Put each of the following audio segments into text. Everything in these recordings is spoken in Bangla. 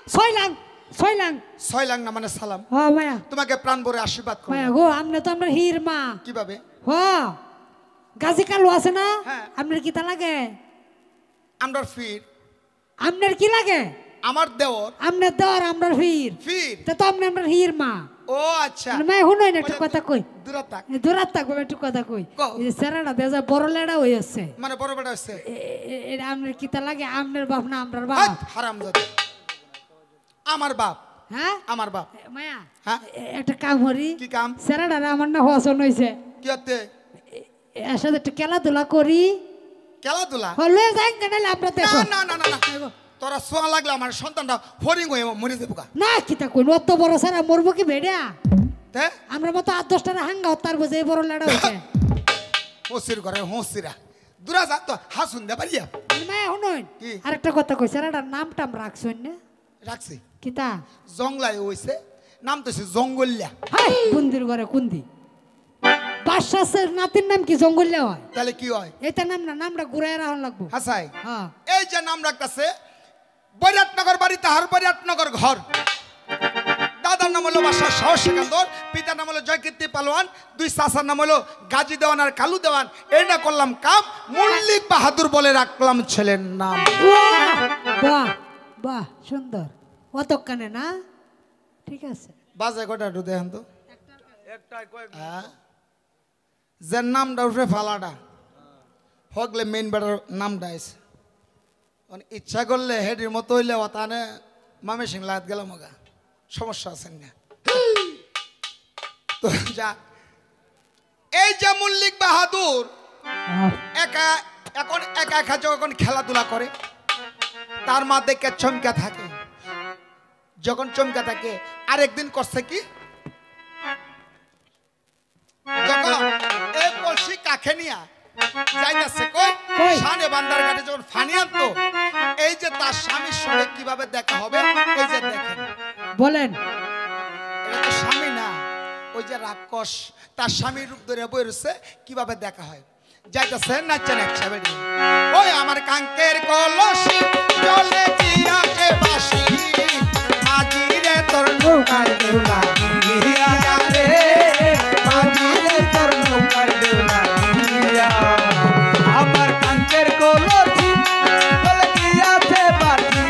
ছয়লাং ছয়লাং ছয়লাং না মানে সালাম। হ মায়া তোমাকে প্রাণ ভরে আশীর্বাদ করব। মায়া গো আমনে তো আমরা হির মা কিভাবে? হ গাজী কালু আছে না হ্যাঁ। আপনার কি তা লাগে? আমরা ফির আপনার কি লাগে? আমার দেওর আপনার দেওয়ার আমরা ফির ফির। তা তো আপনি আমরা হির মা। ও আচ্ছা মায়া শুনোই না একটা কথা কই দূরে থাক। দূরাত থাকবো একটু কথা কই কও। এই যে সেরাটা দেজা বড় লেড়া হয়ে আছে মানে বড় বেটা হচ্ছে এটা আপনার কি তা লাগে? আপনার বাপ না আমরার বাপ? হারামজাদা। আমার বাপ হ্যাঁ আমার বাপ। মায়া হ্যাঁ একটা কাম করি কি কাম? সেরাটা আমার না হসন হয়েছে কি হতে? এর সাথে একটু খেলাধুলা করি খেলাধুলা? হলে যাই কেন আপনার না দেখো না না না না। তোরা সোয়া লাগলে আমার সন্তানটা হরিং হয়ে মরে যাবো গা। না কিতা কই অত বড় সারা মরবো কি ভেড়া? তে আমরা মতো 8-10টা হাঙ্গা হতার বোঝে বড় লেড়া হয়েছে হসির ঘরে হসিরা দূরা যা তো হাসুন দে পারিয়া। মায়া শুনুন কি? আরেকটা কথা কই সেরাটার নাম টাম রাখছেন না রাখছি কিতা? জংলাই হইছে নাম তো সে জঙ্গলিয়া। হাই বন্দির ঘরে কুন্দি বাদশাহের নাতির নাম কি জঙ্গলিয়া হয়? তাহলে কি হয়? এটা নাম না নামটা ঘুরাই রাখা লাগবো। হাসাই হ্যাঁ এই যে নাম রাখতেছে বৈরাটনগর বাড়ি তাহার বৈরাটনগর ঘর। দাদার নাম হলো বাদশাহ শাহ সেকান্দর, পিতার নাম হলো জয়কীর্তি পালোয়ান, দুই চাচার নাম হলো গাজী দেওয়ান আর কালু দেওয়ান। এই না করলাম কাম, মল্লিক বাহাদুর বলে রাখলাম ছেলের নাম। বাহ বাহ বাহ সুন্দর অতকানে না ঠিক আছে বাজে কটা একটু দেখেন তো। হ্যাঁ? যে নামটা উঠে ফালাটা হগলে মেইন বেটার নামটা আছে ইচ্ছা করলে হেডির মতো হইলে তানে মামে সিং লাত গেলাম ওগা সমস্যা আছে না। তো যা এই যে মল্লিক বাহাদুর একা এখন একা একা যখন খেলাধুলা করে তার মা দেখে চমকা থাকে। যখন চমকা থাকে আরেকদিন করছে কি যখন এই কলসি কাছে নিয়া যাইতাছে কই কই? শানে বান্দার ঘাটে যখন ফানি আনতো এই যে তার স্বামীর সঙ্গে কিভাবে দেখা হবে এই যে দেখেন বলেন এটা তো স্বামী না ওই যে রাক্ষস তার স্বামীর রূপ ধরে বই রয়েছে কিভাবে দেখা হয় যাইতাছে নাচছে নাচছে বেড়ি ওই আমার কাঙ্কের কলসি চলে গিয়াছে বাসি আজি রে তোর নৌকার দেউলা গিয়া রে আজি রে তোর নৌকার দেউলা গিয়া আমার কান্তের কলসি চলে গিয়াছে বাটি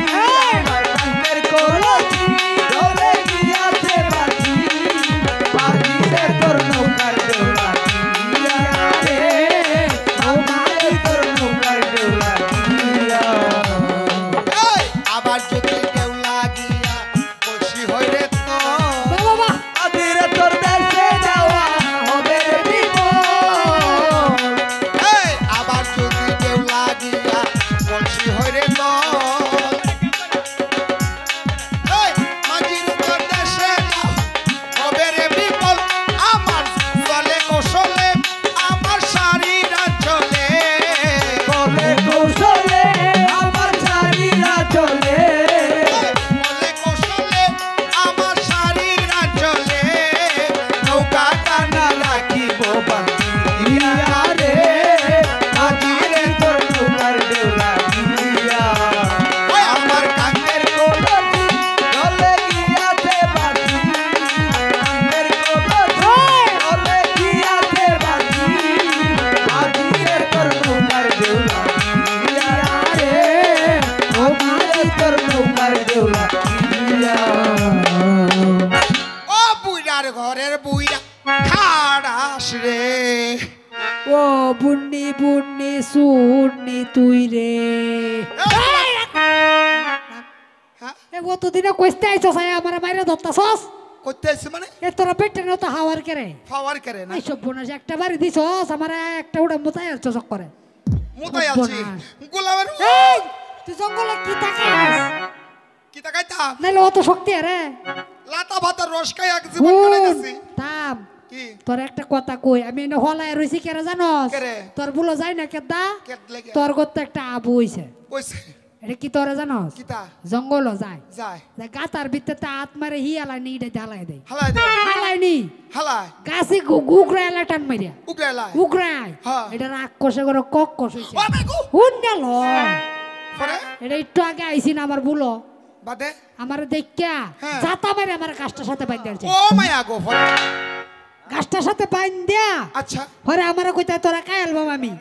আমার কান্তের কলসি চলে গিয়াছে বাটি বাটি রে তোর নৌকার দেউলা গিয়া রে বাটি তোর নৌকার দেউলা গিয়া এই আবার যদি দেউলা গিয়া কলসি হইরে তো বাবা বাহ আদির তোর দেশে যাওয়া হবে রে বিপদ এই আবার যদি দেউলা গিয়া কলসি হইরে তো এই মাঝির তোর দেশে যাও হবে রে বিপদ আমার চলে কৌশলে আমার শাড়িরা চলে বলে কৌশলে আমার শাড়িরা চলে বলে কৌশলে আমার শাড়িরা চলে নৌকা কানা রাখিব বাঁধিয়া রে আজিরে তোর নৌকার দেউলা গিয়া ওই আমার কাঙ্কের কলসি চলে গিয়াছে বাটি কানের কলসি চলে গিয়াছে বাটি আজিরে তোর নৌকার দেউলা গিয়া রে আজিরে তোর নৌকার দেউলা গিয়া ও বুইরার ঘরের বুইরা খাড়াস রে ও বুন্নি বুন্নি সুন্নি তুই রে হ্যাঁ এ কতদিনে কইতে আইছো সাই আমার মাইরে ধরতাছস করতে আসছে মানে এ তোরা পেটে না তো হাওয়ার করে ফাওয়ার করে না এই সব বোনাস একটা বাড়ি দিছস আমার একটা উড়া মোতাই আর চক করে মুতাই আছি গোলামের এই তুই জঙ্গলে কি তাকাস কি তাকাইতা নাইলে অত শক্তি আরে লাতা ভাতার রস খাই এক জীবন কাটাইতাছি থাম কি তোর একটা কথা কই আমি এনে হলায় রইছি কেরে জানোস কেরে? তোর বুলো যায় না কেদা কেট লেগে তোর গত একটা আবু হইছে কইছে এটা কি তোরে জানোস কিতা জঙ্গল যায় যায় যে গাতার ভিতরে হাত মারে হিয়ালা নি এটা ঢালাই দেয় হালাই দে হালাই নি হালাই গাছি গুগরা এলা টান মারিয়া উগলাই উগরাই হ্যাঁ। এটা রাগ কষে করে কক কষ হইছে ও মাগো হুন গেল পরে এটা একটু আগে আইছি না আমার বুলো বাদে আমার দেখা হ্যাঁ। জাতা মেরে আমার গাছটার সাথে বাইন্ধ দিয়েছে ও মায়া গো ফরে গাছটার সাথে বাইন্ধ দিয়া আচ্ছা হরে আমার কইতা তোরা কাই আলবাম আমি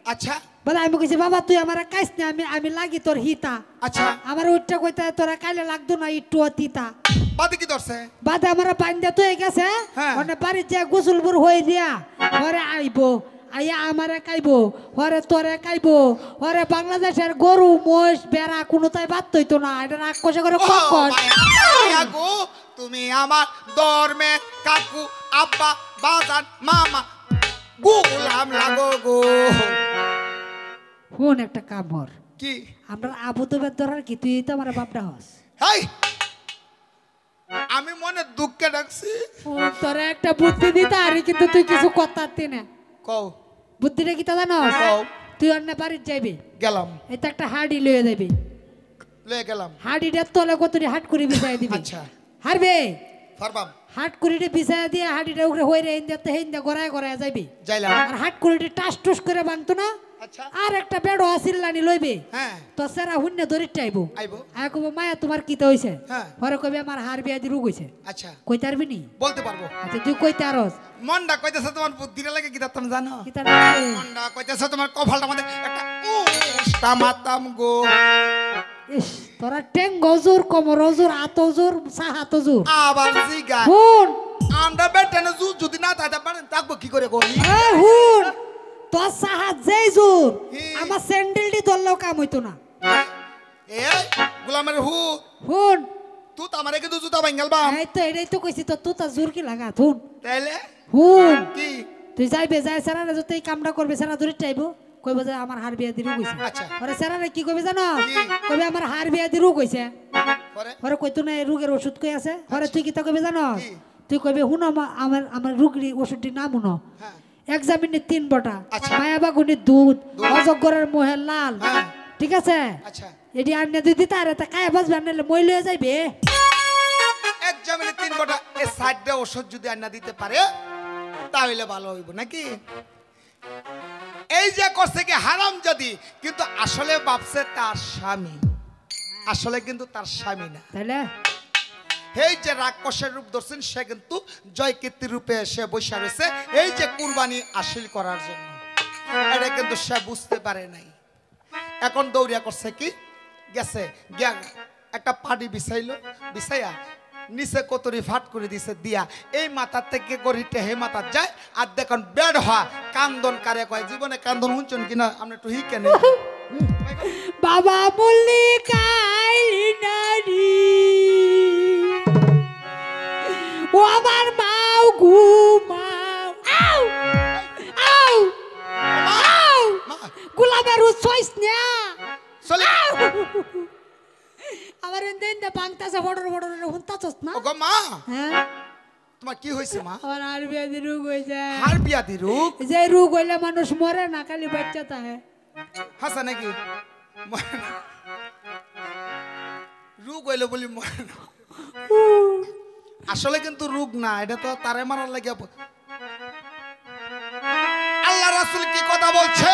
আচ্ছা বলে আমি কইছি বাবা তুই আমার কাইস না আমি লাগি তোর হিতা আচ্ছা আমার উঠটা কইতা তোরা কাইলে লাগতো না একটু অতিতা বাদে কি ধরছে বাদে আমার বাইন্ধ তো গেছে হ্যাঁ। ওনে বাড়ি যা গোসলপুর হয়ে দিয়া হরে আইবো আইয়া আমারে কাইবো হরে তোরে কাইবো হরে বাংলাদেশের গরু মোষ বেড়া কোনোটাই বাদ হইতো না এটা রাক্ষসে করে ও কখন মায়া গো তুমি আমার দরমে কাকু আব্বা বাজান মামা গোলাম লাগো গো ফোন একটা কামড় কি আমরা আবু তোবের ধরার কি তুই তো আমার বাপটা হস হেই আমি মনে দুঃখে ডাকছি তোরে একটা বুদ্ধি দিতে আরে কিন্তু তুই কিছু করতে না কও বুদ্ধিটা কি তা জানস কও তুই অন্য বাড়ির যাইবি গেলাম এটা একটা হাড়ি লয়ে যাবি লয়ে গেলাম হাড়িটা তলে কতটি হাট করে বিছাই দিবি আচ্ছা হারবে ফারবাম হাট করিটি বিছাই দিয়ে হাড়িটা উপরে হইরে ইন্দাতে হেইন্দা গড়ায় গড়ায় যাইবি যাইলাম আর হাট করিটি টাস টুস করে ভাঙতো না আচ্ছা আর একটা বেড়ো আসিল্লানি লইবে হ্যাঁ তো সেরা হুন্নে ধরিতে আইবো আইবো আয় কব মায়া তোমার কি তো হইছে হ্যাঁ পরে কবে আমার হাড় বিয়াদি রোগ হইছে আচ্ছা কইতে পারবি নি বলতে পারবো আচ্ছা তুই কইতে আরস মনটা কইতেছে তোমার বুদ্ধিটা লাগে কি তুমি জানো কি তার মনটা কইতেছে তোমার কপালটা মধ্যে একটা উষ্টা মাতাম গো ইস তোরা টেং গজুর কমর জোর আত জোর সাহাত জোর আবার জিগা হুন আমরা বেটানে যদি না তাইতে পারেন থাকবো কি করে গো এই হুন তোর সাহাত যেই জোর হি। আমার স্যান্ডেলটি ধরলেও কাম হইতো না এই গোলামের হু হুন তুই তো আমারে কিন্তু জুতা ভাঙাল বাম এই তো এটাই তো কইছি তো তুই তা জোর কি লাগা হুন তাইলে হুন কি তুই যাইবে যাই সারা যত এই কামটা করবে সারা ধরে চাইবো কইব যে আমার হাড় বিয়া দি রোগ হইছে আচ্ছা পরে সারা কি কইবে জানো কি? কইবে আমার হাড় বিয়া দি রোগ হইছে পরে পরে কইতো না এই রোগের ওষুধ কই আছে পরে তুই কি তা কইবে জানো কি? তুই কইবে হুন আমার আমার রোগের ওষুধটি নাম হুন হ্যাঁ এক্সামিনে 3 বটা আচ্ছা। মায়াবাগুনি দুধ অজগরের মোহে লাল হ্যাঁ। ঠিক আছে আচ্ছা এটি আন্নে দুই দিতে আর তা কায় বাজবে আনলে মই লয়ে যাইবে এক জামিনে 3 বটা এই সাইডে ওষুধ যদি আন্না দিতে পারে তাহলে ভালো হইব নাকি এই যে করছে কি হারাম যদি কিন্তু আসলে ভাবছে তার স্বামী আসলে কিন্তু তার স্বামী না তাইলে এই যে রাক্ষসের রূপ ধরছেন সে কিন্তু জয়কীর্তি রূপে এসে বসে রয়েছে এই যে কুরবানি হাসিল করার জন্য এটা কিন্তু সে বুঝতে পারে নাই এখন দৌড়িয়া করছে কি গেছে গিয়া একটা পাটি বিছাইলো বিছাইয়া নিচে কতরি ফাট করে দিছে দিয়া এই মাথার থেকে গড়িতে হে মাথার যায় আর দেখুন বেড হওয়া কান্দন কারে কয় জীবনে কান্দন শুনছেন কিনা আপনি একটু হি কেন বাবা মুল্লি কাইলি নারী ও আমার মাও ঘুমাও আউ আউ আউ গোলামের উচ্ছইস না চলে আমার এন্দেন দে বাংতাছে বড়র বড়র হুনতাছস না ও গো মা হ্যাঁ তোমার কি হয়েছে মা আমার আর বিয়াদি রোগ হইছে হার বিয়াদি রোগ যে রোগ হইলে মানুষ মরে না খালি বাচ্চা থাকে হাসা নাকি রোগ হইলো বলি মরে না। আসলে কিন্তু রোগ না এটা তো তারে মারার লাগে আল্লাহ রাসূল কি কথা বলছে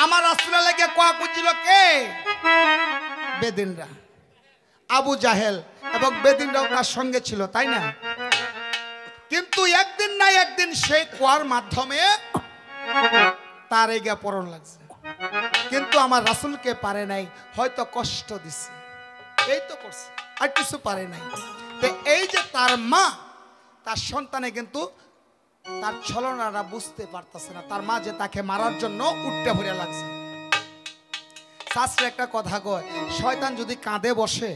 আমার রাসূলের লাগে কোয়া কুছিল কে বেদিনরা আবু জাহেল এবং বেদিনরাও তার সঙ্গে ছিল তাই না কিন্তু একদিন না একদিন সেই কোয়ার মাধ্যমে তার এগিয়ে পড়ন লাগছে কিন্তু আমার রাসূলকে পারে নাই হয়তো কষ্ট দিছে এই তো করছে আর কিছু পারে নাই তো এই যে তার মা তার সন্তানে কিন্তু তার ছলনাটা বুঝতে পারতেছে না তার মা যে তাকে মারার জন্য উঠতে ভরে লাগছে শাস্ত্রে একটা কথা কয় শয়তান যদি কাঁদে বসে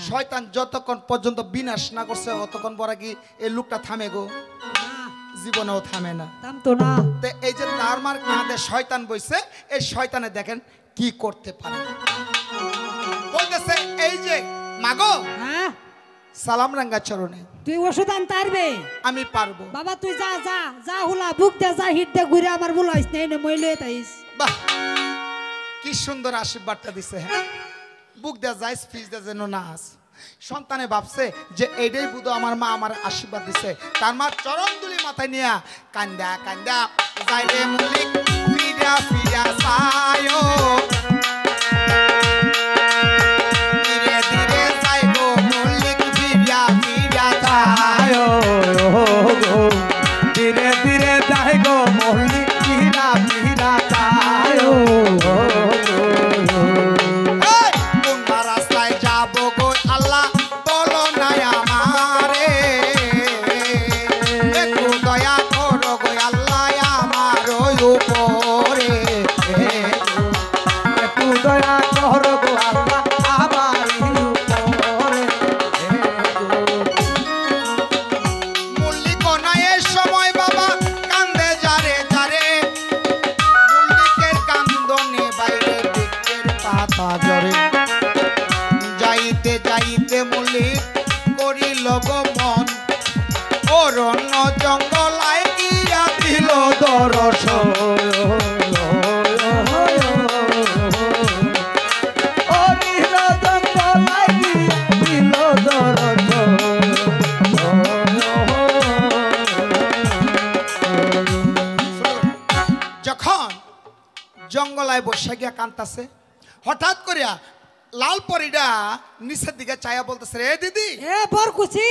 শয়তান যতক্ষণ পর্যন্ত বিনাশ না করছে ততক্ষণ পরে কি এই লোকটা থামে গো জীবনেও থামে না দাম তো না তো এই যে তার মার কাঁধে শয়তান বইছে এই শয়তানে দেখেন কি করতে পারে বলতেছে এই যে মাগো হ্যাঁ সালাম রাঙ্গা চরণে তুই ওষুধ আনতে পারবে আমি পারবো বাবা তুই যা যা যা হুলা বুক দে যা হিট দে ঘুরে আমার বলাইস নেই না মই লয়ে তাইস বাহ কি সুন্দর আশীর্বাদটা দিছে হ্যাঁ বুক দে যাইস ফিস দে যেন না আস সন্তানে ভাবছে যে এইটাই বুধ আমার মা আমার আশীর্বাদ দিছে তার মা চরণ দুলি মাথায় নিয়া কান্দা কান্দা যাইলে মুলিক ফিরা ফিরা সায়ো ফিরে বসে গিয়া কান্তাছে। হঠাৎ করিয়া লাল পরিটা নিচের দিকে চায়া বলতেছে, রে দিদি। এ বরকুচি,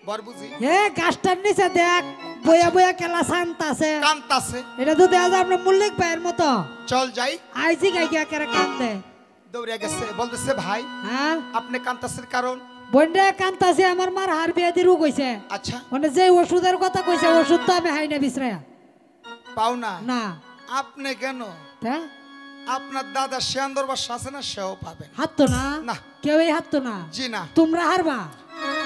বরবুজি এ গাছটার নিচে দেখ বয়া বয়া কেলা শান্তাছে, কান্তাছে। এটা তো দেখা যায় আমরা মল্লিক ভাইয়ের মতো। চল যাই। আইজি গাই গিয়া কেরা কান্দে। দৌড়িয়া গেছে, বলতেছে ভাই হ্যাঁ আপনি কান্তাছের কারণ? বন্ডে কান্তাছে, আমার মার হার বিয়াদি রোগ হইছে। আচ্ছা মানে যে ওষুধের কথা কইছে ওষুধ তো আমি হাই না বিছরায়া পাও না? না। আপনি কেন? তা আপনার দাদা শিয়ান্দর বাস আছে না, সেও পাবেন। হাত তো না, না। কেউই হাত তো না। জি না। তোমরা হারবা।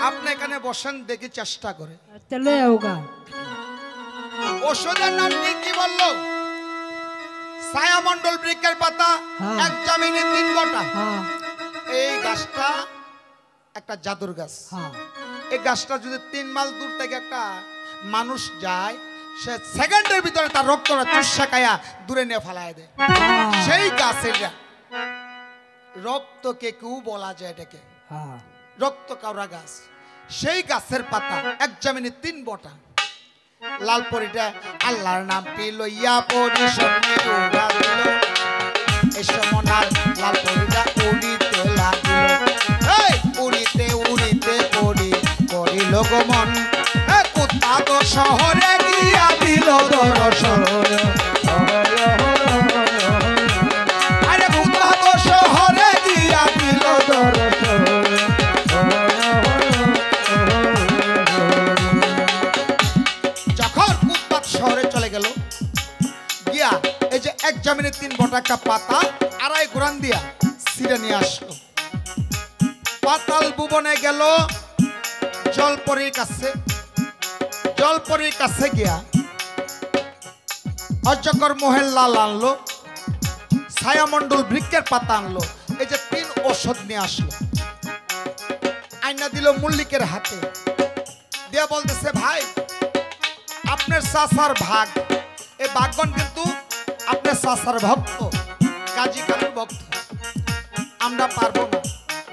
আপনি এখানে বসেন, দেখি চেষ্টা করে। চলে আউগা। ওষুধের নাম কি বললো? ছায়ামণ্ডল বৃক্ষের পাতা, হ্যাঁ। এক জামিনে 3 গোটা। হ্যাঁ এই গাছটা একটা জাদুর গাছ। হ্যাঁ এই গাছটা যদি 3 মাইল দূর থেকে একটা মানুষ যায়, সে সেকেন্ডের ভিতরে তার রক্তটা চুষা খায়া দূরে নিয়ে ফেলায় দেয়। সেই গাছের রক্তকে কেউ বলা যায়, এটাকে হ্যাঁ রক্ত কাউরা গাছ। সেই গাছের পাতা এক জামিনে 3 বটা। লাল পরিটা আল্লাহর নামটি লইয়া পড়ি সামনে উড়া দিল। এই সমনার লাল পরিটা উড়িতে লাগিল। এই উড়িতে উড়িতে পড়ি করিল গমন। কুত্তা তো শহরে গিয়া দিল দর্শন। আরে কুত্তা তো শহরে গিয়া দিল দর্শন। যখন কুত্তা শহরে চলে গেল, গিয়া এই যে এক জামিনে 3 বটা একটা পাতা আড়াই গোরান দিয়া ছিঁড়ে নিয়ে আসলো। পাতাল ভুবনে গেল জলপরীর কাছে। জলপরীর কাছে গিয়া অজগর মোহের লাল আনলো, ছায়ামণ্ডল বৃক্ষের পাতা আনলো। এই যে 3 ঔষধ নিয়ে আসলো, আইনা দিল মল্লিকের হাতে। দিয়া বলতেছে, ভাই আপনার চাচার ভাগ, এই ভাগগণ কিন্তু আপনার চাচার ভক্ত, কাজী কালুর ভক্ত। আমরা পারবো না,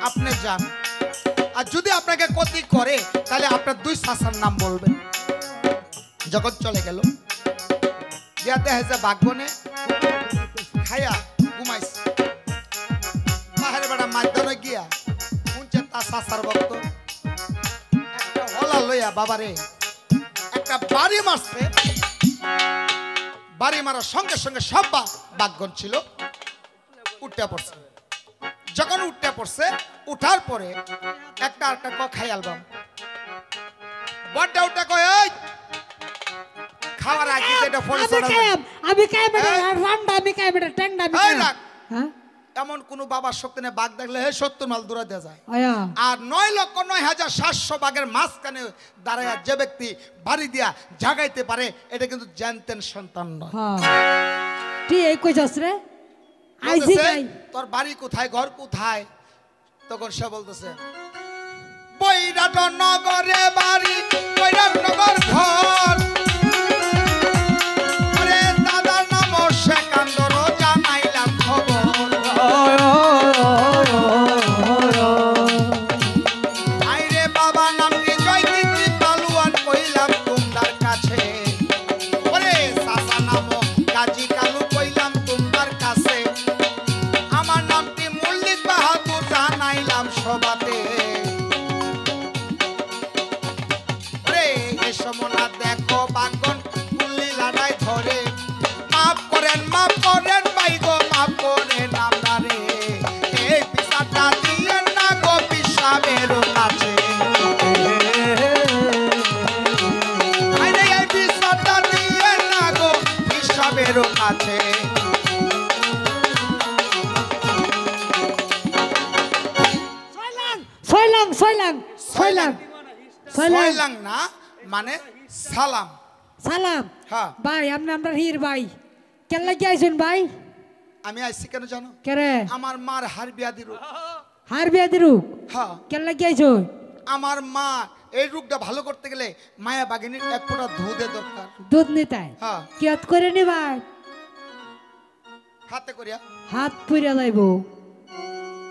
আপনি যান। আর যদি আপনাকে ক্ষতি করে তাহলে আপনার 2 চাচার নাম বলবেন। যখন চলে গেল, দিয়া দেখে যে ভাগগণে খাইয়া ঘুমাইছে। বাহারে বেড়া মাধ্যমে গিয়া শুনছে তার চাচার ভক্ত একটা হলা লইয়া বাবারে একটা বাড়ি মারছে। বাড়ি মারার সঙ্গে সঙ্গে সব বাঘগণ ছিল উঠতে পড়ছে। যখন উঠতে পড়ছে, উঠার পরে একটা আরেকটা খাই অ্যালবাম বড়টা উঠে কয়, এই খাওয়ার আগে যেটা ফল আমি খাই বেটা রান্ডা, আমি খাই বেটা ট্যাংডা, আমি খাই। হ্যাঁ এমন কোন বাবার শক্তি নেই, বাঘ দেখলে 70 মাইল দূরে দেওয়া যায়। আয়া আর 9,09,700 বাঘের মাঝখানে দাঁড়ায় যে ব্যক্তি বাড়ি দিয়া জাগাইতে পারে, এটা কিন্তু জানতেন সন্তান নয়। হ্যাঁ তুই এই কইছস রে, আইজি বলতেছে, গাই। তোর বাড়ি কোথায়, ঘর কোথায়? তখন সে বলতেছে, বৈরাট নগরে বাড়ি, বৈরাট নগর ঘর। আরে দাদার নাম সেকান্দর, জানাইলাম খবর। আইরে বাবা নাম কি জয়কীর্তি পালুয়ান, কইলাম তোমার কাছে। ওরে চাচা নাম কাজী কালু, কইলাম তোমার কাছে। আমার নামটি মল্লিক বাহাদুর, জানাইলাম সবাতে। ওরে এ সমনা দেখো বাগন কুল্লি লাড়াই ধরে। মাফ করেন ভাই গো, মাফ করেন আপনারে। এই পিসাটা দিয়েন না গো পিসাবের কাছে। আরে এই পিসাটা দিয়েন না গো পিসাবের কাছে। ছয়লাং ছয়লাং ছয়লাং ছয়লাং ছয়লাং না, মানে সালাম। সালাম। হ্যাঁ। ভাই আপনি আমরা হির ভাই কেন লাগি আইছেন ভাই? আমি আইছি কেন জানো? কেরে আমার মার হার ব্যাধি রোগ। হার বিয়া দিরু হ্যাঁ, কেন লাগি আইছো? আমার মা এই রোগটা ভালো করতে গেলে মায়া বাগিনীর 1 ফোঁটা দুধের দরকার। দুধ নিতাই হ্যাঁ, কিয়ত করে নি ভাই? হাতে করিয়া, হাত পুইরা যাইবো,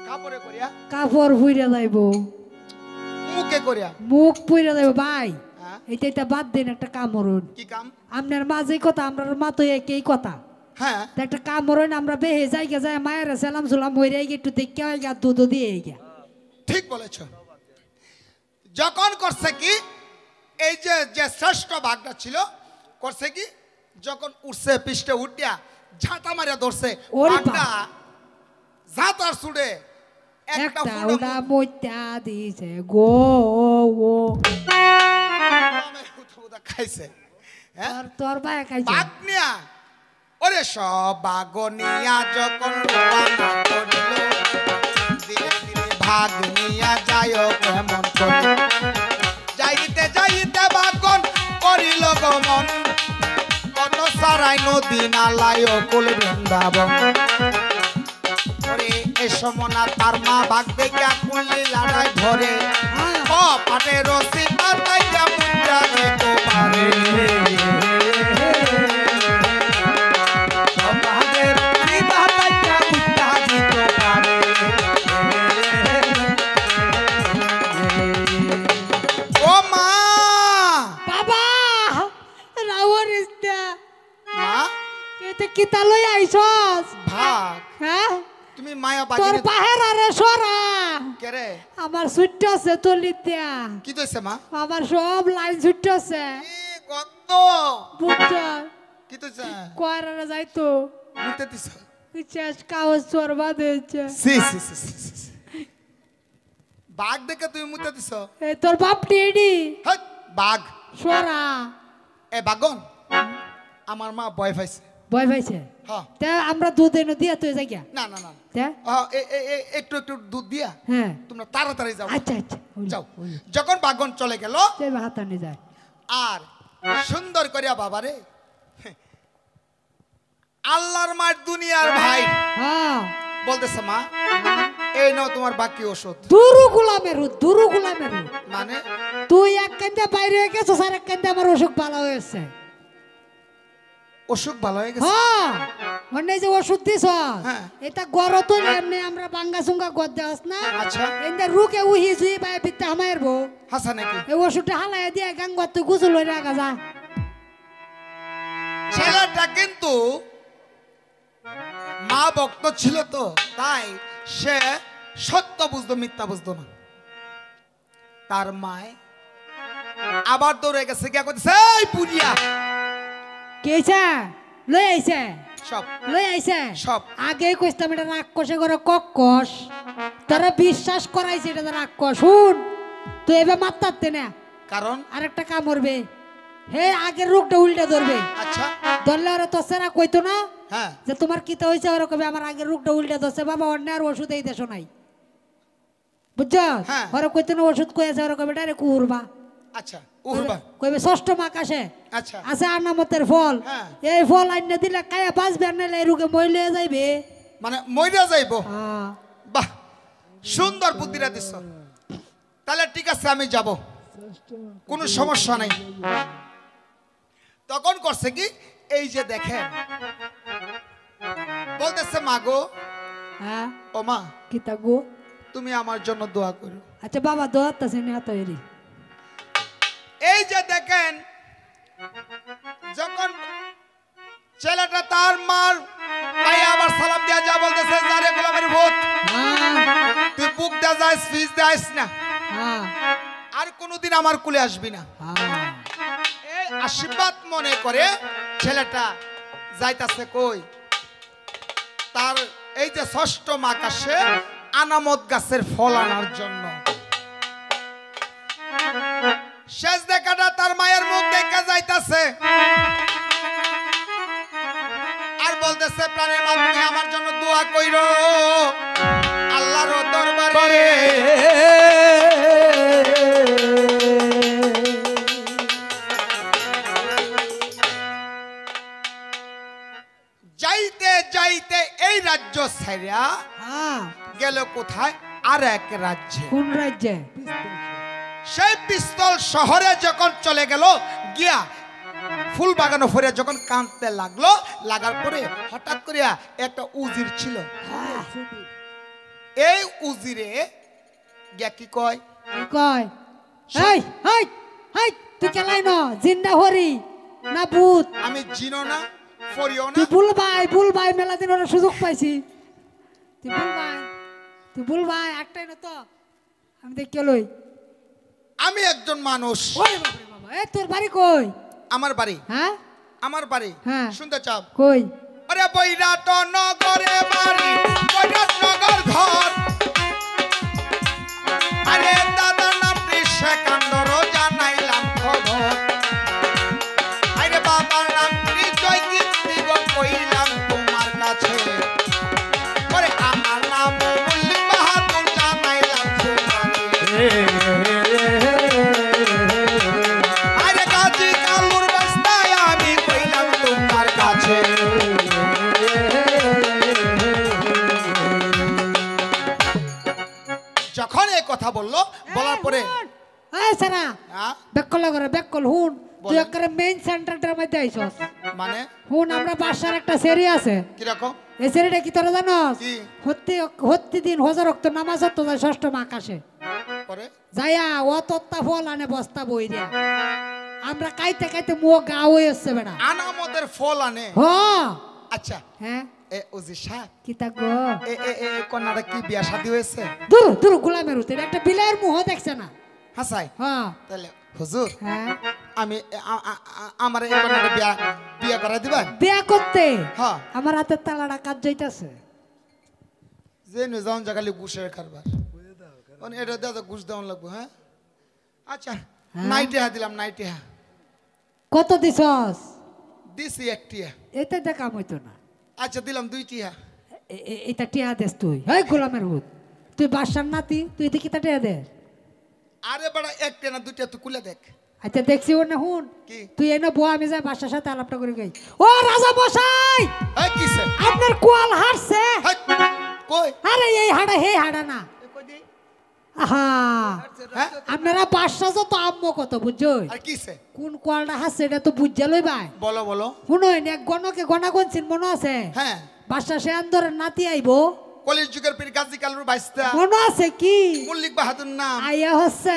কাপড়ে করিয়া, কাপড় পুইরা যাইবো, মুখে করিয়া। মুখ পুইরা যাইবো। ভাই হ্যাঁ, এটা বাদ দিন, একটা কাম করুন। কি কাম? আপনার মাঝে কথা, আপনার মা তো একই কথা। হ্যাঁ তা একটা কাম মরই না আমরা বেহে যাই গে যায় মায়ের সালাম সুলাম হইরে গিয়ে একটু দেখে হয় গিয়া দুধ দিয়ে গিয়া ঠিক বলেছ। যখন করছে কি এই যে যে শ্রেষ্ঠ বাঘটা ছিল করছে কি যখন উঠছে পৃষ্ঠে উঠিয়া ঝাঁটা মারিয়া ধরছে ওরে বাঘটা ঝাঁটার সুড়ে একটা একটা ফুটো ওটা মইতা দিছে গো ও খাইছে। হ্যাঁ তোর তোর ভাই খাইছে বাঘ নিয়া ওরে সব বাঘ নিয়া যখন রওনা করিল ধীরে ধীরে ভাগ নিয়া যায় কেমন করি যাইতে যাইতে বাগন করিল গমন কত সারাই নদী নালায় কুল বৃন্দাবন ওরে এ সমনা তার মা বাঘ দেখে কুলি লড়াই ধরে ও পাটে রসি তাই মুদ্রা দিতে পারে সমাজের বিধাতাইয়া মুক্তা দিতে পারে। ও মা বাবা রাওয়ার ইস্তা মা এতে কিতা লই আইছস ভাগ হ্যাঁ তুমি মায়া তোর বাগিনে বাহের আরে সরা কে রে আমার সুট্ট আছে তলিতিয়া কি দইছে মা আমার সব লাইন সুট্ট আছে এ কত বুঝছ কি দইছে কয়রা যাইতো মুতে দিছ শেষ কাগজ চোরবা দিয়েছে সি সি সি সি, সি। বাঘ দেখে তুমি মুতে দিছ এই তোর বাপ টেডি হট বাঘ সরা এ বাগন আমার মা ভয় পাইছে ভয় পাইছে হ্যাঁ তা আমরা দুধ এনে দিয়া তুই যাই গিয়া না না না তা একটু একটু দুধ দিয়া হ্যাঁ তোমরা তাড়াতাড়ি যাও আচ্ছা আচ্ছা যাও যখন বাগন চলে গেল হাত আনি যায় আর সুন্দর করিয়া বাবারে আল্লাহর মার দুনিয়ার ভাই হ্যাঁ বলতেছে মা এই নাও তোমার বাকি ওষুধ দুরু গুলামেরু মানে তুই এক কান্দে বাইরে গেছিস আর এক কান্দে আমার অসুখ ভালো হয়েছে অসুখ ভালো হয়ে গেছে হ্যাঁ মানে যে ওষুধ দিছ হ্যাঁ। এটা গড় তো এমনি আমরা বাঙ্গা সুঙ্গা গদ দেওয়াস না আচ্ছা এন্দে রুকে উহি জুই বাই বিদ্যা হামায়ের বউ হাসা নাকি এই ওষুধটা হালাই দিয়ে গাঙ্গত তুই গুজল হয়ে রাখা যা ছেলেটা কিন্তু মা ভক্ত ছিল তো তাই সে সত্য বুঝতো মিথ্যা বুঝতো না তার মায় আবার দৌড়ে গেছে গিয়া কইছে এই পুরিয়া কেছে লই আইছে সব লই আইছে সব। আগে কইতাম এটা রাক্ষসে করে কক্কস তোরা বিশ্বাস করাইছে এটা রাক্ষস শুন তুই এবার মাত্তাতে না কারণ আরেকটা কাম করবে হে আগের রোগটা উল্টা ধরবে আচ্ছা ধরলে ওরা তো সেরা কইতো না হ্যাঁ যে তোমার কিতা হয়েছে ওরা কবে আমার আগের রোগটা উল্টা ধরছে বাবা অন্য আর ওষুধ এই দেশো নাই বুঝছ হ্যাঁ। ওরা কইতো না ওষুধ কয়েছে ওরা কবে ডাইরেক্ট উড়বা আচ্ছা উহবা কইবে ষষ্ঠ মাক আসে আচ্ছা আছে আনামতের ফল হ্যাঁ। এই ফল আইনে দিলে কায়া বাঁচবে আর নাইলে এই রোগে মইলে যাইবে মানে মইরা যাইবো হ্যাঁ। বাহ সুন্দর বুদ্ধিটা দিছ তাহলে ঠিক আছে আমি যাব কোনো সমস্যা নাই তখন করছে কি এই যে দেখেন বলতেছে মা গো হ্যাঁ ও মা কিতা গো তুমি আমার জন্য দোয়া করো আচ্ছা বাবা দোয়াত্তাছে না তো এরি এই যে দেখেন যখন ছেলেটা তার মার পায়ে আবার সালাম দিয়া যা বলতেছে যারে গোলামের ভূত হ্যাঁ তুই বুক দা যাস ফিস দাইস না হ্যাঁ আর কোনোদিন আমার কুলে আসবি না হ্যাঁ এই আশীর্বাদ মনে করে ছেলেটা যাইতাছে কই তার এই যে ষষ্ঠ মাকাশে আনামত গাছের ফল আনার জন্য শেষ দেখাটা তার মায়ের মুখ দেখা যাইতাছে আর বলতেছে প্রাণের মাধ্যমে আমার জন্য দোয়া কইরো আল্লাহর দরবারে যাইতে যাইতে এই রাজ্য ছাইরা হ্যাঁ গেল কোথায় আর এক রাজ্যে কোন রাজ্যে সেই পিস্তল শহরে যখন চলে গেল গিয়া ফুল বাগানো ফিরে যখন কাঁদতে লাগলো লাগার পরে হঠাৎ করিয়া একটা উজির ছিল এই উজিরে গিয়া কি কয় কি কয় এই এই এই তুই কেলাই ন জিন্দা হরি না ভূত আমি জিনো না ফরিও না তুই ভুল ভাই মেলা দিন ওরা সুযোগ পাইছি তুই ভুল ভাই একটাই না তো আমি দেখি লই আমি একজন মানুষ ওরে বাবা বাবা এ তোর বাড়ি কই আমার বাড়ি হ্যাঁ আমার বাড়ি হ্যাঁ। শুনতে চাও কই আরে বৈরাট নগরে বাড়ি বৈরাট নগর ঘর আরে দাদা নামটি সেকান্দর জানাইলাম খবর আরে বাবার নামটি জয় কীর্তি গো কইলাম তোমার কাছে ওরে আমার নাম মল্লিক বাহাদুর জানাইলাম তোমারে আরে গাজী কালুর বস্তায় আমি কইলাম তোমার কাছে যখন এই কথা বললো বলার পরে এই সারা হ্যাঁ, বেকল করে বেকল হুন তুই বলেন। একেবারে মেইন সেন্টারটার মধ্যে আইছস মানে হুন আমরা বাসার একটা সেরি আছে কিরকম এই সেরিটা কি তোরা জানোস কি? হত্যি দিন হজার রক্ত নামাজ হতো যায় ষষ্ঠ আকাশে পরে যাইয়া ও তত্তা ফল আনে বস্তা বই রে আমরা কাইতে কাইতে মুখ গা হয়ে আসছে বেড়া আনামতের ফল আনে হ আচ্ছা হ্যাঁ এ ওজি সাহেব কি তা গো এ এ এ কন্যাটা কি বিয়া শাদী হয়েছে দূর দূর গোলামের উঠে একটা বিলের মুহ দেখছে না হাসাই হ্যাঁ তাহলে হুজুর হ্যাঁ আমি আমার এই কন্যাটা বিয়া বিয়া করা দিবেন বিয়া করতে হ্যাঁ আমার হাতের তালাটা কাজ যাইতাছে যে নে যাওন জাগালি ঘুষের কারবার মানে এটা দাদা ঘুষ দেওয়ান লাগবো হ্যাঁ আচ্ছা হ্যাঁ। নাইটে হা দিলাম নাইটে হা কত দিছস দিছি একটিয়া এটা দেখাম হইতো না আচ্ছা দিলাম দুইটিয়া এটা টিয়া দেস তুই এই গোলামের হুত তুই বাসার নাতি তুই দেখি তা টিয়া দে আরে বড় একটা না দুইটা তুই কুলে দেখ আচ্ছা দেখছি ওর না হুন কি? তুই এনে বউ আমি যাই বাসার সাথে আলাপটা করে গই ও রাজা মশাই এই কিসে আপনার কোয়াল হারছে হাই, কই আরে এই হাড়া হে হাড়া না আহা হ্যাঁ আপনারা বাসা যত আম্ম কত বুঝছো আর কিসে কোন কোয়ালটা হাসছে এটা তো বুঝা লই ভাই বলো বলো শুনুন এক গণকে গণা গনছিন মনে আছে হ্যাঁ বাসা সে আন্দরের নাতি আইবো কলেজ যুগের পীর গাজী কালুর বাইস্তা মনে আছে কি মল্লিক বাহাদুর নাম আইয়া হচ্ছে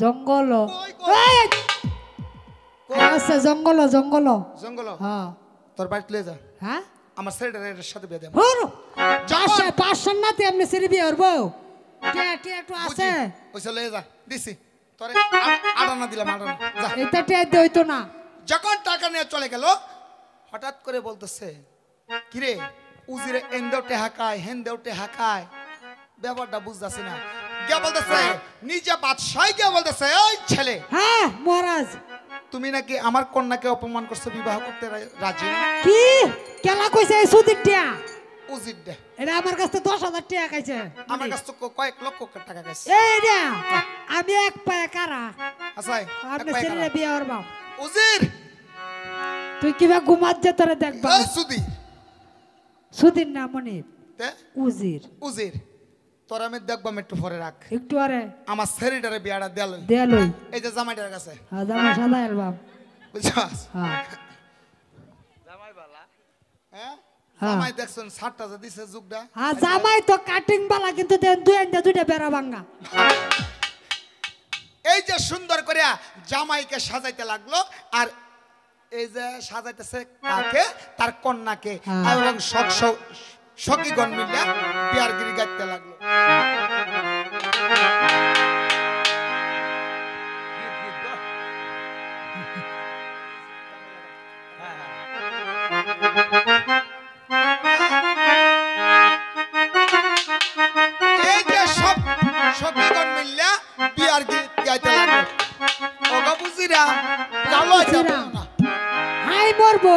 জঙ্গল কই, কই? আছে জঙ্গল জঙ্গল জঙ্গল হ্যাঁ তোর বাড়িতে লয়ে যা হ্যাঁ আমার ছেলেটার সাথে বিয়ে দেব হরু বাসার নাতি আপনি সিঁড়ি বিয়ে হরবো টিয়া টিয়া একটু আছে ওইসে লয়ে যা দিছি তোরে আড়ানা দিলাম আড়ানা যা এটা টিয়া দিয়ে হইতো না যখন টাকা নিয়ে চলে গেল হঠাৎ করে বলতেছে কিরে উজিরে এন্দেওটে হাকায় হেন্দেওটে হাকায় ব্যাপারটা বুঝতেছি না কে বলতেছে নিজে বাদশাহ কে বলতেছে ওই ছেলে হ্যাঁ মহারাজ তুমি নাকি আমার কন্যাকে অপমান করছো বিবাহ করতে রাজি কি কেলা কইছে এই সুদির টিয়া উজির দে এটা আমার কাছে 10,000 টিয়া খাইছে আমার কাছ থেকে কয়েক লক্ষ টাকা গেছে এই রে আমি এক পায়ে কারা আসাই আপনি সিঁড়ি বিয়ে হরবা উজির তুই কিবা ঘুমাত যে তোরে দেখবা ওই সুদি সুদির না মনিব তে উজির উজির তোর আমি দেখবাম একটু পরে রাখ একটু আরে আমার ছেলেটারে বিয়াটা দেয়াল দেয়ালই এই যে জামাইটার কাছে হ্যাঁ জামা সাদা অ্যালবাম বুঝছাস হ্যাঁ হ্যাঁ হ্যাঁ। জামাই দেখছেন সাতটা যে দিছে যুগটা হ্যাঁ জামাই তো কাটিং বালা কিন্তু দেন দুইটা বেড়া ভাঙ্গা এই যে সুন্দর করে জামাইকে সাজাইতে লাগলো আর এই যে সাজাইতেছে কাকে তার কন্যাকে হ্যাঁ। এবং সখীগণ মিলে বিয়ার গিরি গাইতে লাগলো এই যে সব সখীগণ মিলে বিয়ার গিরি গাইতে লাগলো ওগা বুঝিরা গালো আছে বুঝিরা। হাই মরবো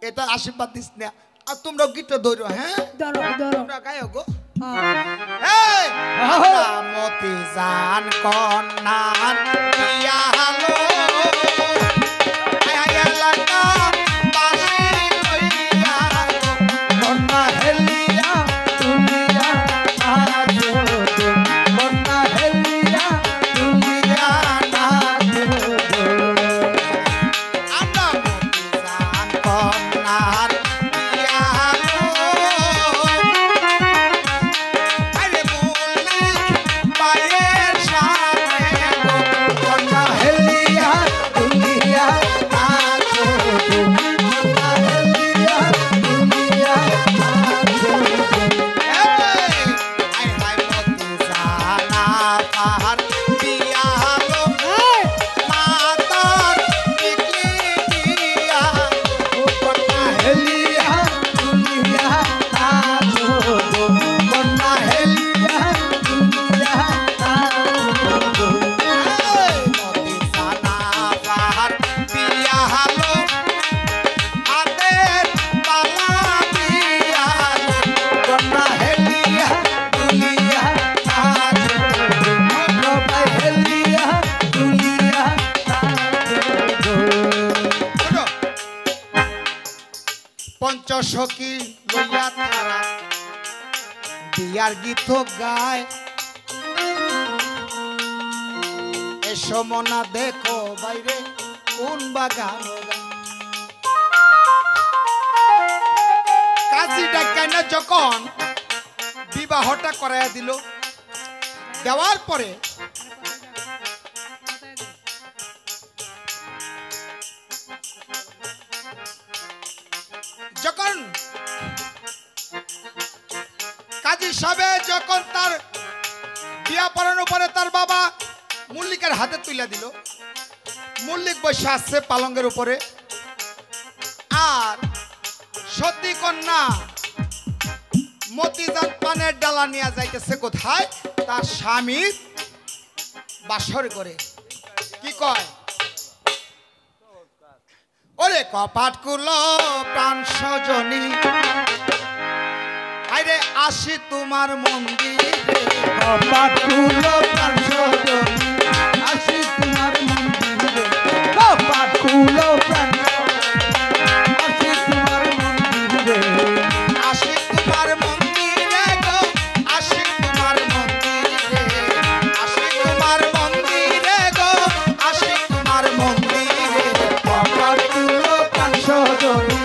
এটা আশীর্বাদ দিস না আর তোমরা গীত ধরো হ্যাঁ ধরো ধরো তোমরা গায়ো গো হ্যাঁ। এই মতি জান কন্যার বিয়া হলো আয় এলাকা বাসি লইয়া গো, কন্যা হেলিয়া তুমি আছো বন্যা হেলিয়া তুমি আছো। আমরা মতি জান কন্যার বিয়া হলো আরে মল্লিক পায়ের সামনে গো পঞ্চসখী লইয়া তারা বিয়ার গীত গায়। এসো মনা দেখো বাইরে কোন বাগান কাজীটা কেন যখন বিবাহটা করাইয়া দিল, দেওয়ার পরে যখন কাজী সাহেব যখন তার বিয়া পড়ানোর পরে তার বাবা মল্লিকের হাতে তুলে দিল, মল্লিক বসে আসছে পালঙ্গের উপরে, আর সতী কন্যা মতিজান পানের ডালা নিয়ে যাইতেছে কোথায়, তার স্বামী বাসর করে। কি কয়, ওরে কপাট কুলো প্রাণ সজনী আরে আসি তোমার মন্দিরে, কপাট কুলো প্রাণ সজনী আসি তোমার মন্দিরে, কপাট কুলো প্রাণ আসি তোমার মন্দিরে, আসি তোমার মন্দিরে গো, আসি তোমার মন্দিরে, আসি তোমার মন্দিরে গো, আসি তোমার মন্দিরে। কপাট কুলো প্রাণ সজনী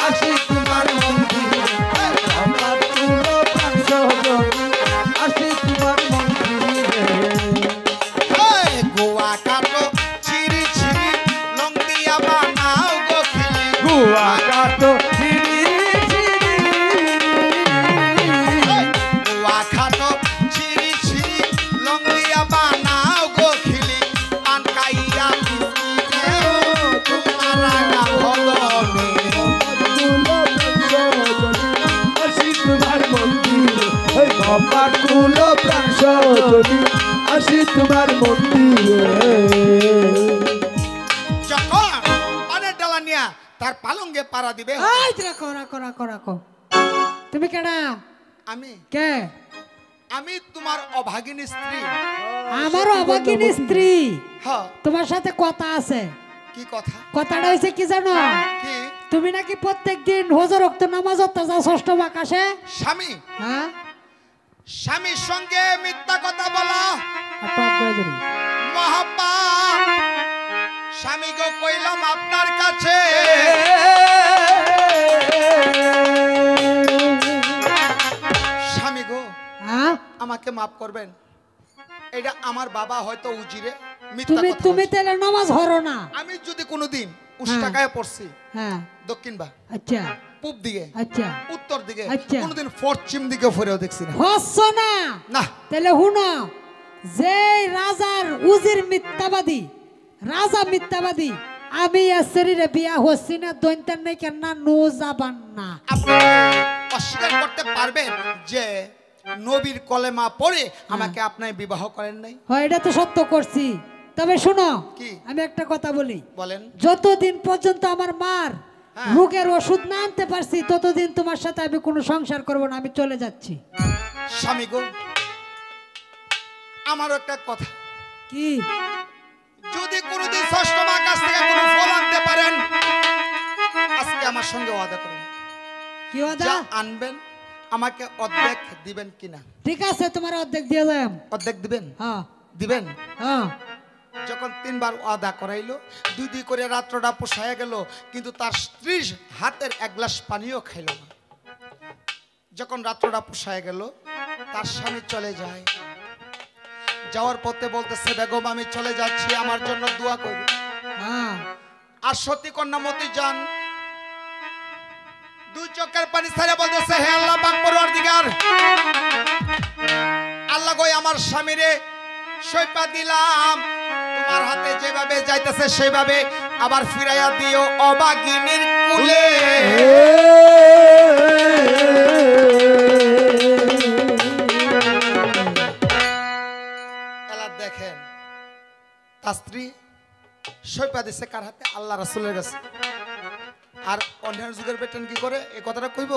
আসি তোমার মন্দিরে, কপাট কুলো প্রাণ সজনী আসি তোমার মন্দিরে। এই গোয়া কাটো ছিরি ছিরি লং দিয়া বানাও গো খিলি, গুয়া কাটো ছিরি ছিরি, এই গোয়া খাটো ছিরি ছিরি লং দিয়া বানাও গো খিলি, পান খাইয়া পিসিতেও তোমার রাঙা বদনে। আসি তোমার মন্দিরে, ওই কপাট কুলো প্রাণ সজনী আসি তোমার মন্দিরে। যখন অনেক ডালা নিয়া তার পালঙ্গে পাড়া দিবে, এই রাখো রাখো রাখো রাখো, তুমি কেডা? আমি কে? আমি তোমার অভাগিনী স্ত্রী। আমার অবাকিনী স্ত্রী, হ্যাঁ, তোমার সাথে কথা আছে। কি কথা? কথাটা হয়েছে কি জানো? কি? তুমি নাকি প্রত্যেক দিন হজর রক্ত নামাজ যাও ষষ্ঠ আকাশে। স্বামী, হ্যাঁ, স্বামীর সঙ্গে মিথ্যা কথা বলা আর টক করে দিবি। মহাপাপ। স্বামী গো কইলাম আপনার কাছে, স্বামী গো হ্যাঁ, আমাকে মাফ করবেন, এটা আমার বাবা হয়তো উজিরে মিথ্যা তুমি কথা তুমি বলছে। তাহলে নামাজ হরো না। আমি যদি কোনোদিন হ্যাঁ। উষ্টাকায় পড়ছি হ্যাঁ, দক্ষিণ বা আচ্ছা পূব দিকে আচ্ছা, উত্তর দিকে, আচ্ছা। কোনোদিন পশ্চিম দিকে ফিরেও দেখছি না। হচ্ছ না না, তাহলে হুনো, যে রাজার উজির মিথ্যাবাদী, রাজা মিথ্যাবাদী, আমি এর শরীরে বিয়া হচ্ছি না, দৈন্তার নেই কেন না, নো যাবান না। আপনি অস্বীকার করতে পারবেন যে নবীর কলেমা পড়ে আমাকে আপনার বিবাহ করেন নাই? হয়, এটা তো সত্য করছি। তবে শোনো, কি? আমি একটা কথা বলি, বলেন। যতদিন পর্যন্ত আমার মার হ্যাঁ। রোগের ওষুধ না আনতে পারছি, ততদিন তোমার সাথে আমি কোনো সংসার করব না, আমি চলে যাচ্ছি। স্বামী গো, আমারও একটা কথা, কি? যদি কোনোদিন ষষ্ঠ মা কাছ থেকে কোনো ফল আনতে পারেন, আজকে আমার সঙ্গে ওয়াদা করেন, কি ওয়াদা? যা আনবেন আমাকে অর্ধেক দিবেন কিনা? ঠিক আছে, তোমার অর্ধেক দিয়ে যাম। অর্ধেক দিবেন? হ্যাঁ দিবেন। হ্যাঁ, যখন 3 বার ওয়াদা করাইলো, 2 করে রাত্রটা পোষায় গেল, কিন্তু তার স্ত্রীর হাতের এক গ্লাস পানিও খাইল না। যখন রাত্রটা পোষায় গেল, তার স্বামী চলে যায়। যাওয়ার পথে বলতেছে, বেগম আমি চলে যাচ্ছি, আমার জন্য দোয়া করবে। হ্যাঁ, আর সতী কন্যা মতি যান 2 চোখের পানি ছেড়ে বলতেছে, হে আল্লাহ পাক পরওয়ারদিগার, আল্লাহ গো আমার স্বামীরে সৈপা দিলাম, তোমার হাতে যেভাবে যাইতেছে সেভাবে আবার ফিরাইয়া দিও অবাগিনীর কুলে। এলা দেখেন, তার স্ত্রী সৈপা দিছে কার হাতে? আল্লাহ রাসূলের কাছে। আর অন্যান্য যুগের বেটেন কি করে এই কথাটা কইব?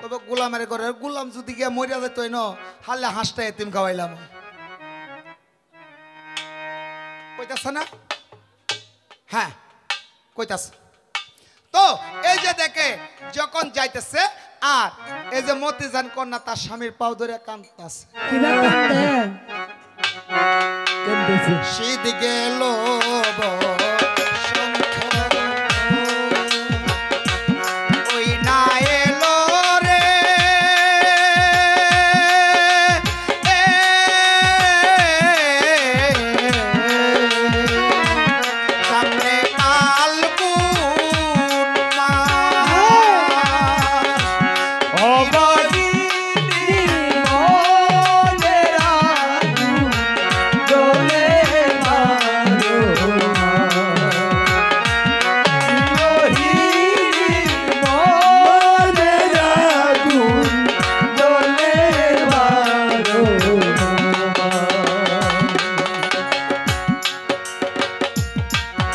তবে গোলামের ঘরে গোলাম যদি গিয়া মরিয়া যেত ন, হালে হাঁসটা এতিম খাওয়াইলাম, কইতাছে না? হ্যাঁ কইতাছে। তো এই যে দেখে যখন যাইতেছে আর এই যে মতিজান কন্যা তার স্বামীর পাও ধরে কাঁদতেছে কিবা কান্দে কেন্দ্রেছে শীত গেল ওই না এলো রে সামনে কাল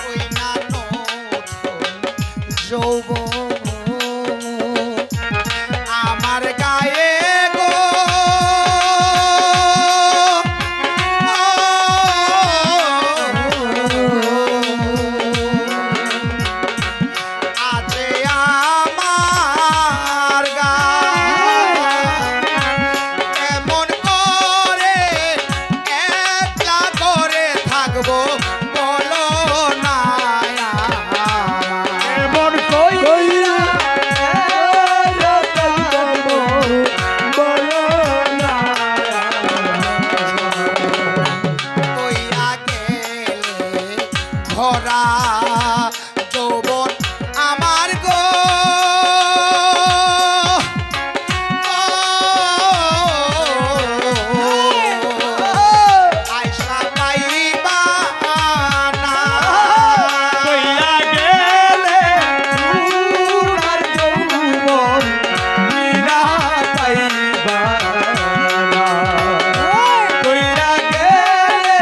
ওই না আমার গায়ে গো আছে আমার এমন করে একলা করে থাকবো বলো না এমন কইরা বলো না কইয়া গেলে ভরা যৌবন আমার গো আয়সা পাইবা না কইয়া গেলে উড়ার যৌবন মীরা পাইবা না কইয়া গেলে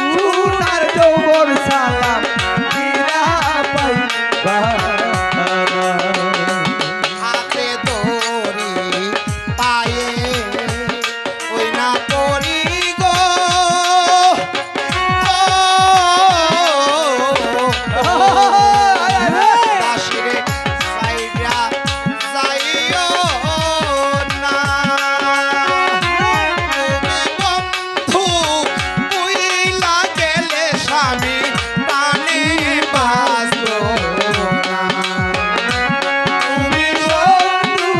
উড়ার যৌবন সালাম মীরা পাইবা না হাতে দড়ি পায়ে ওই না করি গো কাশিরে সাইরা যাইও না বন্ধু উইলা গেলে স্বামী প্রাণে বাঁচলো না তুমি বন্ধু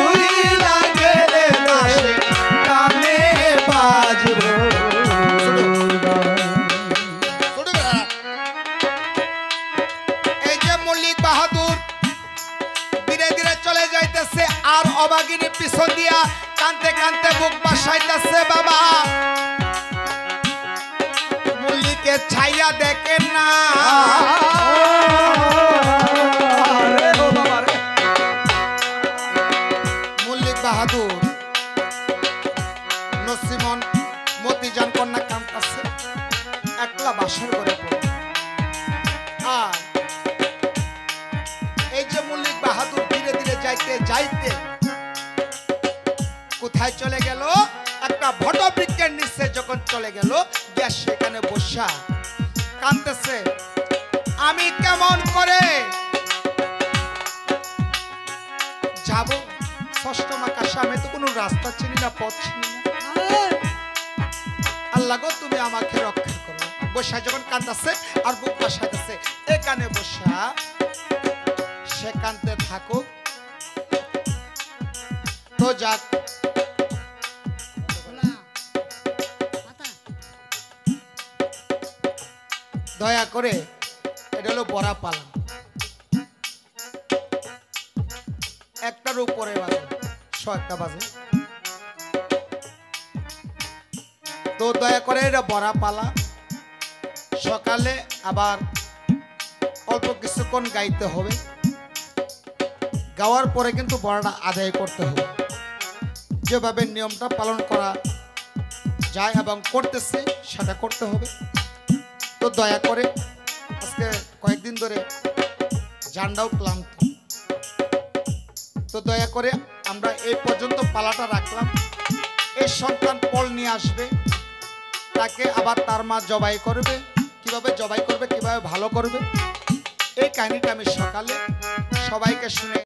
উইলা গেলে দাসে প্রাণে বাঁচবো এই যে মল্লিক বাহাদুর ধীরে ধীরে চলে যাইতেছে আর অবাগিনী পিছন দিয়া কানতে কানতে বুক বাসাইতেছে বাবা মল্লিকে ছাইয়া দেখেন না মল্লিক বাহাদুর নসিমন মতিজান কন্যা কান্তাছে একলা বাসর করে পড়ে। আর এই যে মল্লিক বাহাদুর ধীরে ধীরে যাইতে যাইতে কোথায় চলে গেল একটা বটবৃক্ষের নিচে যখন চলে গেল গ্যাস সেখানে বসা কাঁদতেছে আমি কেমন করে যাব ষষ্ঠ আকাশে আমি তো কোনো রাস্তা চিনি না পথ চিনি না আল্লাহ গো তুমি আমাকে রক্ষা করো বসা যখন কাঁদতেছে আর বুক বাসাইতেছে এখানে বসা সে কাঁদতে থাকুক তো যাক দয়া করে এটা হলো বড়া পালা একটার উপরে বাজে 100 বাজে তো দয়া করে এটা বড়া পালা সকালে আবার অল্প কিছুক্ষণ গাইতে হবে গাওয়ার পরে কিন্তু বড়াটা আদায় করতে হবে যেভাবে নিয়মটা পালন করা যায় এবং করতেছে সেটা করতে হবে তো দয়া করে আজকে কয়েকদিন ধরে জানটাও ক্লান্ত তো দয়া করে আমরা এই পর্যন্ত পালাটা রাখলাম এই সন্তান পল নিয়ে আসবে তাকে আবার তার মা জবাই করবে কিভাবে জবাই করবে কিভাবে ভালো করবে এই কাহিনীটা আমি সকালে সবাইকে শুনে